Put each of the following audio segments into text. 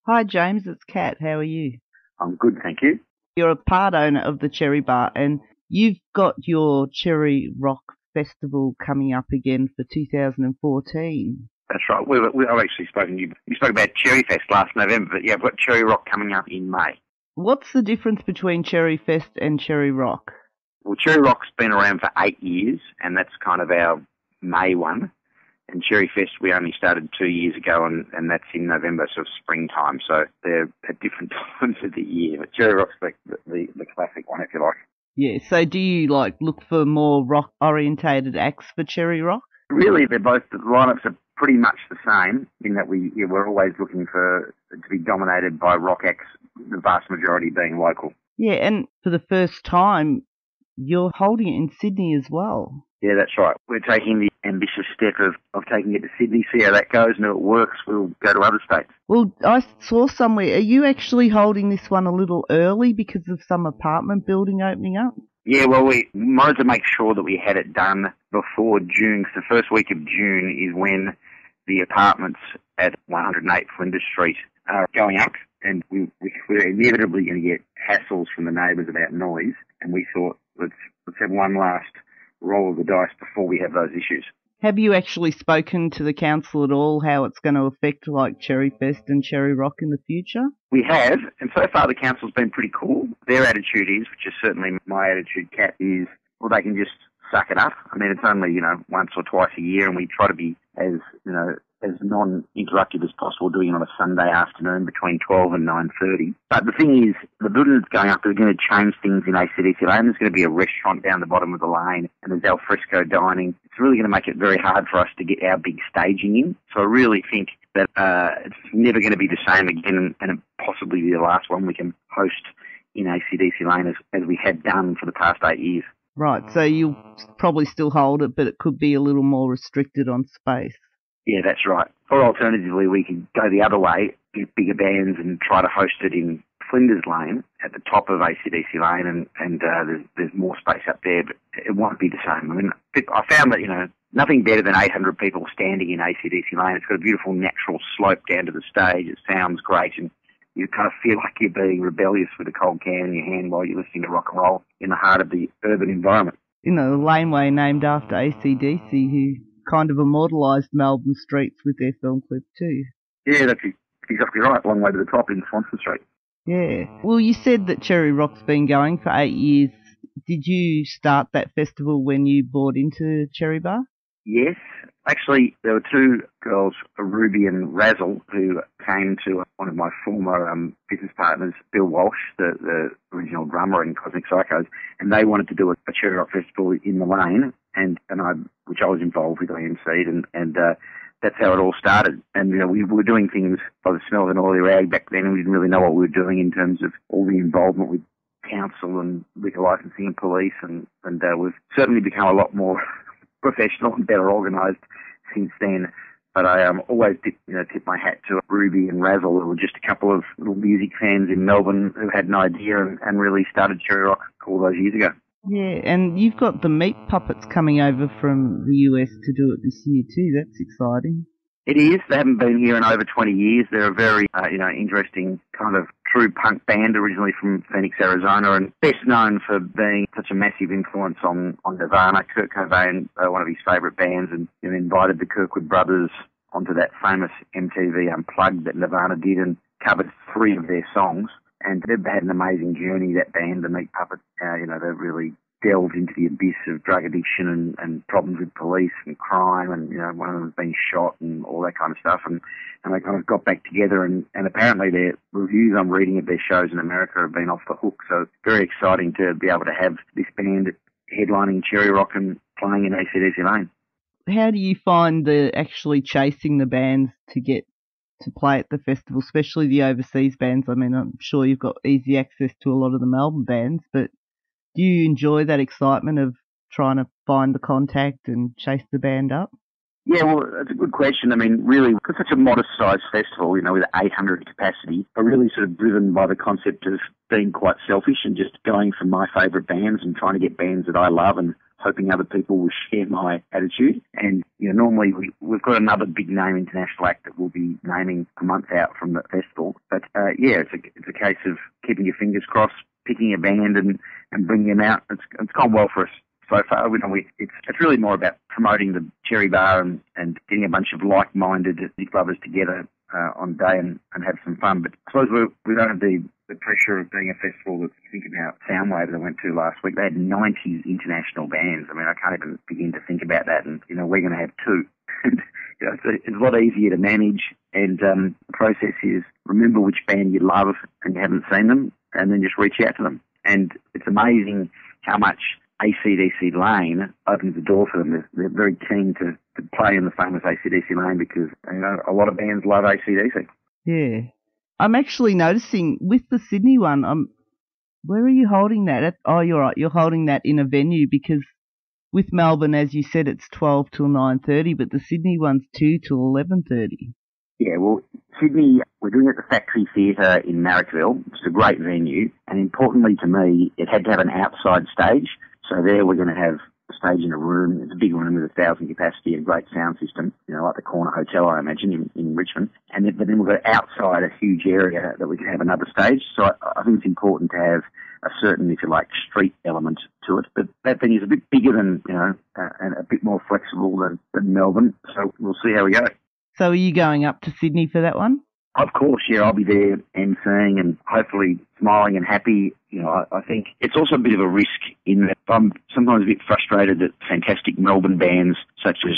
Hi James, it's Kat. How are you? I'm good, thank you. You're a part owner of the Cherry Bar and you've got your Cherry Rock Festival coming up again for 2014. That's right. I've actually spoken to you. You spoke about Cherry Fest last November, but yeah, I've got Cherry Rock coming up in May. What's the difference between Cherry Fest and Cherry Rock? Well, Cherry Rock's been around for 8 years, and that's kind of our May one. And Cherry Fest we only started 2 years ago, and that's in November, sort of springtime. So they're at different times of the year. But Cherry Rock's the classic one, if you like. Yeah, so do you look for more rock orientated acts for Cherry Rock? Really, the lineups are pretty much the same in that we're always looking for to be dominated by rock acts, the vast majority being local. Yeah, and for the first time, you're holding it in Sydney as well. Yeah, that's right. We're taking the ambitious step of taking it to Sydney, see how that goes, and if it works, we'll go to other states. Well, I saw somewhere, are you actually holding this one a little early because of some apartment building opening up? Yeah, well, we wanted to make sure that we had it done before June, because the first week of June is when the apartments at 108 Flinders Street are going up, and we're inevitably going to get hassles from the neighbours about noise, and we thought, let's have one last roll of the dice before we have those issues. Have you actually spoken to the council at all how it's going to affect Cherry Fest and Cherry Rock in the future? We have, and so far the council's been pretty cool. Their attitude is, which is certainly my attitude, Kat, is, well, they can just suck it up. I mean, it's only, once or twice a year, and we try to be as non-interruptive as possible, doing it on a Sunday afternoon between 12 and 9:30. But the thing is, the building that's going up is going to change things in ACDC Lane. There's going to be a restaurant down the bottom of the lane, and there's al fresco dining. It's really going to make it very hard for us to get our big staging in. So I really think that it's never going to be the same again, and possibly be the last one we can host in ACDC Lane as we had done for the past 8 years. Right, so you'll probably still hold it, but it could be a little more restricted on space. Yeah, that's right. Or alternatively, we could go the other way, get bigger bands and try to host it in Flinders Lane at the top of ACDC Lane, and there's more space up there, but it won't be the same. I mean, I found that, nothing better than 800 people standing in ACDC Lane. It's got a beautiful natural slope down to the stage. It sounds great, and you kind of feel like you're being rebellious with a cold can in your hand while you're listening to rock and roll in the heart of the urban environment. The laneway named after AC/DC, who kind of immortalised Melbourne streets with their film clip too. Yeah, that's exactly right. Long way to the top in Swanston Street. Yeah. Well, you said that Cherry Rock's been going for 8 years. Did you start that festival when you bought into Cherry Bar? Yes. Actually, there were two girls, Ruby and Razzle, who came to one of my former business partners, Bill Walsh, the original drummer in Cosmic Psychos, and they wanted to do a Cherry Rock Festival in the Lane, which I was involved with, I emceed, and that's how it all started. And we were doing things by the smell of an oily rag back then, and we didn't really know what we were doing in terms of all the involvement with council and liquor licensing and police, and we've certainly become a lot more professional and better organised since then. But I always tip my hat to Ruby and Razzle, who were just a couple of little music fans in Melbourne who had an idea and really started Cherry Rock all those years ago. Yeah, and you've got the Meat Puppets coming over from the US to do it this year too. That's exciting. It is. They haven't been here in over 20 years. They're a very, interesting kind of true punk band, originally from Phoenix, Arizona, and best known for being such a massive influence on Nirvana. Kurt Cobain, one of his favourite bands, and invited the Kirkwood brothers onto that famous MTV Unplugged that Nirvana did and covered 3 of their songs. And they've had an amazing journey, that band, the Meat Puppets. They've really delved into the abyss of drug addiction and problems with police and crime, and one of them has been shot and all that kind of stuff, and they kind of got back together, and apparently their reviews I'm reading of their shows in America have been off the hook, so it's very exciting to be able to have this band headlining Cherry Rock and playing in ACDC Lane. How do you find actually chasing the bands to get to play at the festival, especially the overseas bands? I mean, I'm sure you've got easy access to a lot of the Melbourne bands, but do you enjoy that excitement of trying to find the contact and chase the band up? Yeah, well, that's a good question. I mean, really, it's such a modest-sized festival, with 800 capacity, I'm really sort of driven by the concept of being quite selfish and just going for my favourite bands and trying to get bands that I love and hoping other people will share my attitude. And, normally we've got another big name international act that we'll be naming a month out from the festival. But, it's a case of keeping your fingers crossed, picking a band and bringing them out. It's gone well for us so far. It's really more about promoting the Cherry Bar and getting a bunch of like-minded music lovers together on a day and have some fun. But I suppose we don't have the pressure of being a festival that's think about Soundwave that I went to last week. They had 90 international bands. I mean, I can't even begin to think about that. And, we're going to have 2. It's a lot easier to manage. And the process is remember which band you love and you haven't seen them, and then just reach out to them. And it's amazing how much AC/DC Lane opens the door for them. They're very keen to play in the famous AC/DC Lane because, a lot of bands love AC/DC. Yeah. I'm actually noticing with the Sydney one, where are you holding that? You're right, you're holding that in a venue because with Melbourne, as you said, it's 12 till 9:30, but the Sydney one's 2 till 11:30. Yeah, well, Sydney, we're doing it at the Factory Theatre in Marrickville, which is a great venue, and importantly to me, it had to have an outside stage. So there we're going to have a stage in a room. It's a big room with 1,000 capacity, a great sound system, like the Corner Hotel, I imagine, in Richmond. But then we've got outside a huge area that we can have another stage. So I think it's important to have a certain, if you like, street element to it. But that venue is a bit bigger than, and a bit more flexible than Melbourne. So we'll see how we go. So are you going up to Sydney for that one? Of course, yeah, I'll be there emceeing and hopefully smiling and happy. I think it's also a bit of a risk in that I'm sometimes a bit frustrated that fantastic Melbourne bands such as,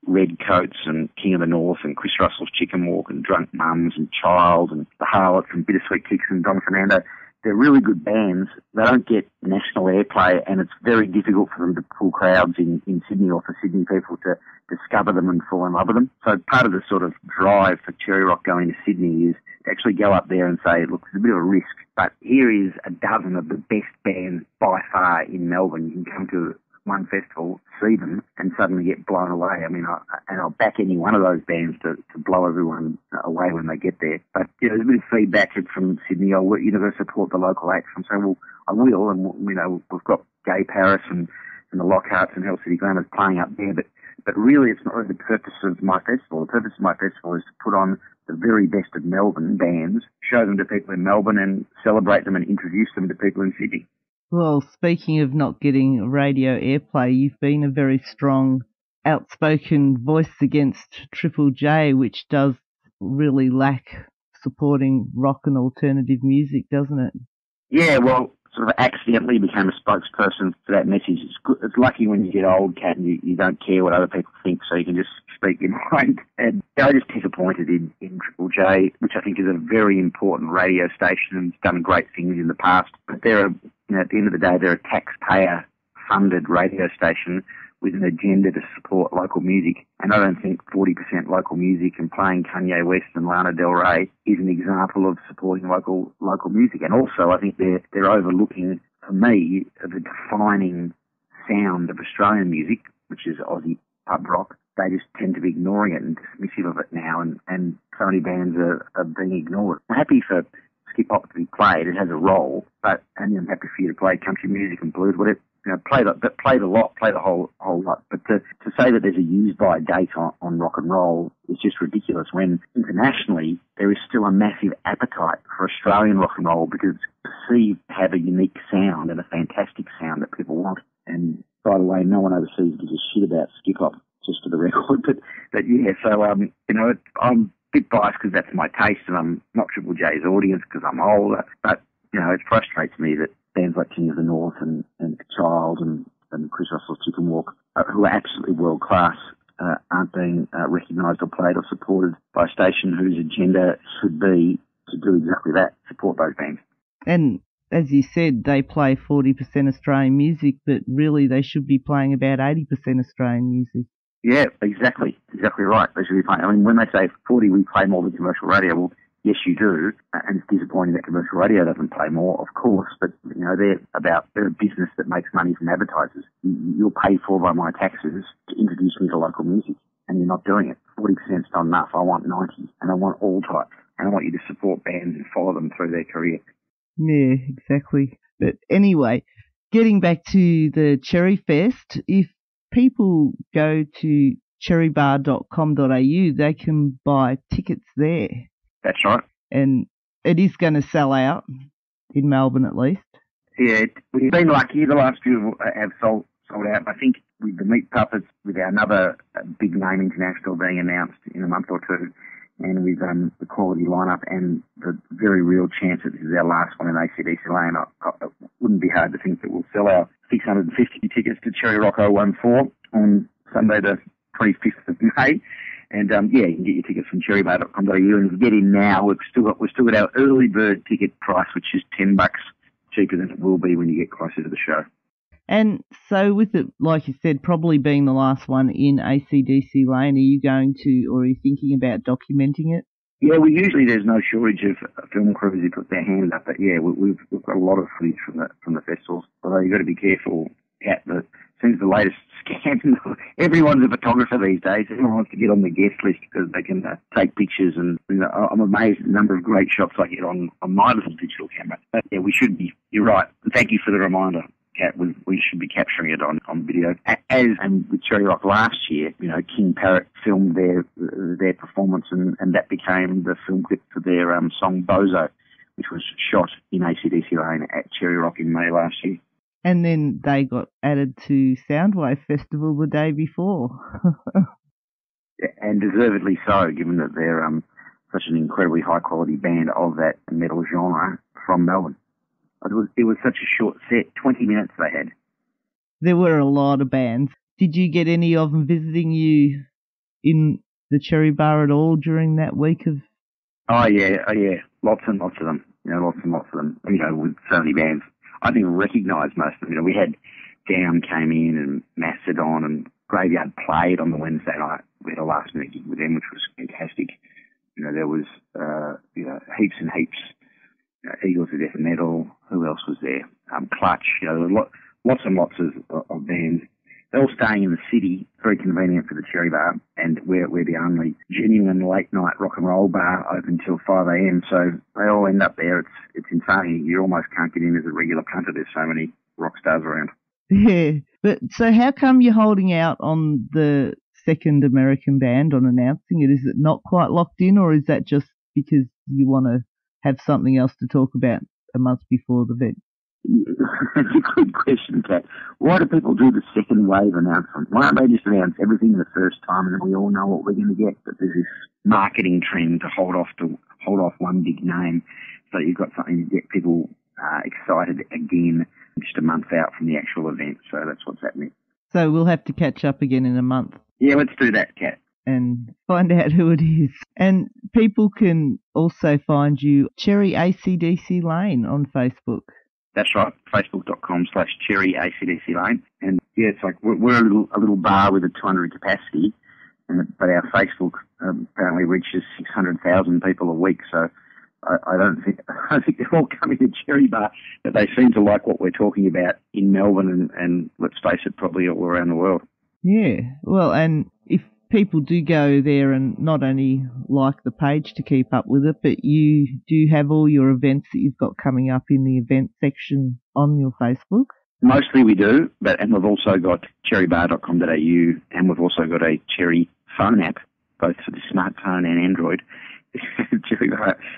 Red Coats and King of the North and Chris Russell's Chicken Walk and Drunk Mums and Child and The Harlots and Bittersweet Kicks and Don Fernando, they're really good bands. They don't get national airplay, and it's very difficult for them to pull crowds in Sydney or for Sydney people to discover them and fall in love with them. So part of the sort of drive for CherryRock going to Sydney is to actually go up there and say, look, it's a bit of a risk, but here is a dozen of the best bands by far in Melbourne. You can come to one festival, see them, and suddenly get blown away. I mean, I'll back any one of those bands to blow everyone away when they get there. But there's a bit of feedback from Sydney. Got to support the local acts. I'm saying, well, I will, and we've got Gay Paris and the Lockharts and Hell City Glamours playing up there. But really, it's not really the purpose of my festival. The purpose of my festival is to put on the very best of Melbourne bands, show them to people in Melbourne, and celebrate them and introduce them to people in Sydney. Well, speaking of not getting radio airplay, you've been a very strong, outspoken voice against Triple J, which does really lack supporting rock and alternative music, doesn't it? Yeah, well, sort of accidentally became a spokesperson for that message. It's lucky when you get old, Kat, and you don't care what other people think, so you can just speak your mind. And I was disappointed in Triple J, which I think is a very important radio station and it's done great things in the past. But they're at the end of the day, they're a taxpayer-funded radio station with an agenda to support local music. And I don't think 40% local music and playing Kanye West and Lana Del Rey is an example of supporting local music. And also, I think they're overlooking, for me, the defining sound of Australian music, which is Aussie pub rock. They just tend to be ignoring it and dismissive of it now, and so many bands are being ignored. I'm happy for skip hop to be played. It has a role, and I'm happy for you to play country music and blues, whatever. Play the lot, play the whole lot. But to say that there's a use-by date on rock and roll is just ridiculous when internationally there is still a massive appetite for Australian rock and roll because it's perceived to have a unique sound and a fantastic sound that people want. And by the way, no one overseas gives a shit about skip hop, just for the record. But yeah, so I'm a bit biased because that's my taste, and I'm not Triple J's audience because I'm older. But it frustrates me that bands like King of the North and Child and Chris Russell's Chicken Walk, who are absolutely world class, aren't being recognised or played or supported by a station whose agenda should be to do exactly that, support those bands. And as you said, they play 40% Australian music, but really they should be playing about 80% Australian music. Yeah, exactly right. They should be playing. I mean, when they say 40, we play more than commercial radio. Well, yes, you do, and it's disappointing that commercial radio doesn't play more, of course, but, they're a business that makes money from advertisers. You're paid for by my taxes to introduce me to local music, and you're not doing it. 40% is not enough. I want 90, and I want all types, and I want you to support bands and follow them through their career. Yeah, exactly. But anyway, getting back to the Cherry Fest, if people go to cherrybar.com.au, they can buy tickets there. That's right. And it is going to sell out in Melbourne at least. Yeah, we've been lucky. The last few have sold out. I think with the Meat Puppets, with another big name international being announced in a month or two, and with the quality lineup and the very real chance that this is our last one in ACDC Lane, it wouldn't be hard to think that we'll sell our 650 tickets to Cherry Rock 014 on Sunday the 25th of May. And yeah, you can get your tickets from cherrybar.com.au, and if you get in now, we've still got our early bird ticket price, which is $10 cheaper than it will be when you get closer to the show. And so with it, like you said, probably being the last one in ACDC Lane, are you going to, or are you thinking about documenting it? Yeah, there's no shortage of film crews who put their hand up, but yeah, we've got a lot of footage from the festivals. Although you've got to be careful, Kat, that since the latest scandal, everyone's a photographer these days. Everyone wants to get on the guest list because they can take pictures, and I'm amazed at the number of great shots I get on my little digital camera. But yeah, we should be. You're right. Thank you for the reminder, Kat. We should be capturing it on video. And with Cherry Rock last year, King Parrot filmed their performance, and that became the film clip for their song Bozo, which was shot in ACDC Lane at Cherry Rock in May last year. And then they got added to Soundwave Festival the day before. And deservedly so, given that they're such an incredibly high-quality band of that metal genre from Melbourne. It was such a short set, 20 minutes they had. There were a lot of bands. Did you get any of them visiting you in the Cherry Bar at all during that week of... Oh, yeah. Lots and lots of them. Lots and lots of them. With so many bands. I didn't even recognise most of them. We had Down came in, and Mastodon, and Graveyard played on the Wednesday night. We had a last-minute gig with them, which was fantastic. There was, heaps and heaps. Eagles of Death and Metal. Who else was there? Clutch. There were lots and lots of bands. They're all staying in the city, very convenient for the Cherry Bar, and we're the only genuine late-night rock and roll bar open till 5 a.m, so they all end up there. It's insane. You almost can't get in as a regular punter. There's so many rock stars around. Yeah, but so how come you're holding out on the second American band on announcing it? Is it not quite locked in, or is that just because you want to have something else to talk about a month before the event? That's a good question, Kat. Why do people do the second wave announcement? Why don't they just announce everything the first time and then we all know what we're going to get? But there's this marketing trend to hold off one big name, so you've got something to get people excited again just a month out from the actual event. So that's what's happening. So we'll have to catch up again in a month. Yeah, let's do that, Kat. And find out who it is. And people can also find you Cherry ACDC Lane on Facebook. That's right, facebook.com/cherryacdc Lane. And yeah, it's like we're a little bar with a 200 capacity, but our Facebook apparently reaches 600,000 people a week. So I don't think they're all coming to Cherry Bar, but they seem to like what we're talking about in Melbourne and let's face it, probably all around the world. Yeah, well, and if people do go there and not only like the page to keep up with it, but you do have all your events that you've got coming up in the event section on your Facebook? Mostly we do, and we've also got cherrybar.com.au, and we've also got a Cherry phone app, both for the smartphone and Android,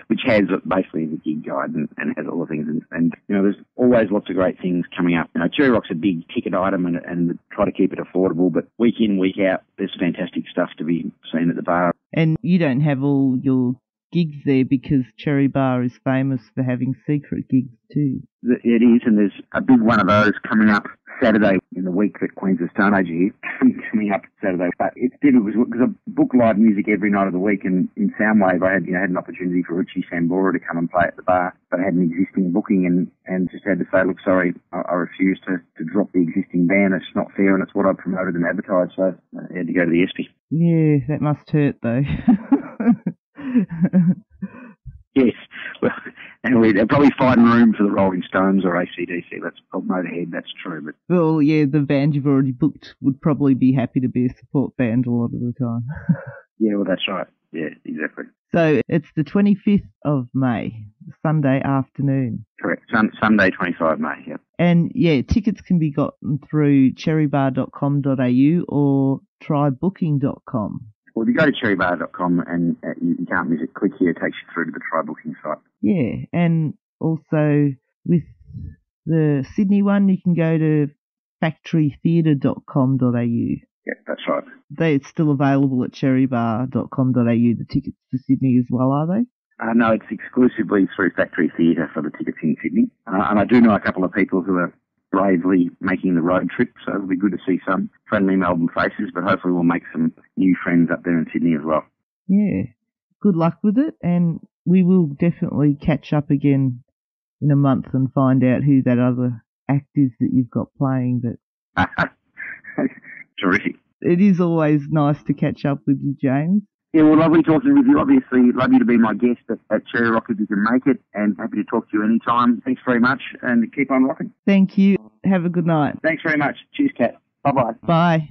which has basically the gig guide and has all the things. And there's always lots of great things coming up. Cherry Rock's a big ticket item and try to keep it affordable, but week in, week out, there's fantastic stuff to be seen at the bar. And you don't have all your gigs there because Cherry Bar is famous for having secret gigs too. It is, and there's a big one of those coming up Saturday in the week that Queens of Stone Age are here, coming up Saturday. But it's difficult because I book live music every night of the week, and in Soundwave I had an opportunity for Richie Sambora to come and play at the bar, but I had an existing booking and just had to say, look, sorry, I refuse to drop the existing band. It's not fair, and it's what I promoted and advertised, so I had to go to the SP. Yeah, that must hurt though. Yes, well, and they'll probably find room for the Rolling Stones or AC/DC. Let's note ahead, that's true. But well, yeah, the band you've already booked would probably be happy to be a support band a lot of the time. Yeah, well, that's right. Yeah, exactly. So it's the 25th of May, Sunday afternoon. Correct. Sunday, 25 May, yep. And, yeah, tickets can be gotten through cherrybar.com.au or trybooking.com. Well, if you go to cherrybar.com and you can't miss it, click here, it takes you through to the try booking site. Yeah, and also with the Sydney one, you can go to factorytheatre.com.au. Yeah, that's right. It's still available at cherrybar.com.au, the tickets to Sydney as well, are they? No, it's exclusively through Factory Theatre for the tickets in Sydney. And I do know a couple of people who are bravely making the road trip, so it'll be good to see some friendly Melbourne faces, but hopefully we'll make some new friends up there in Sydney as well. Yeah, good luck with it, and we will definitely catch up again in a month and find out who that other act is that you've got playing. But Terrific. It is always nice to catch up with you, James. Yeah, well, lovely talking with you. Obviously, love you to be my guest at CherryRock if you can make it, and happy to talk to you anytime. Thanks very much, and keep on rocking. Thank you. Have a good night. Thanks very much. Cheers, Kat. Bye-bye. Bye.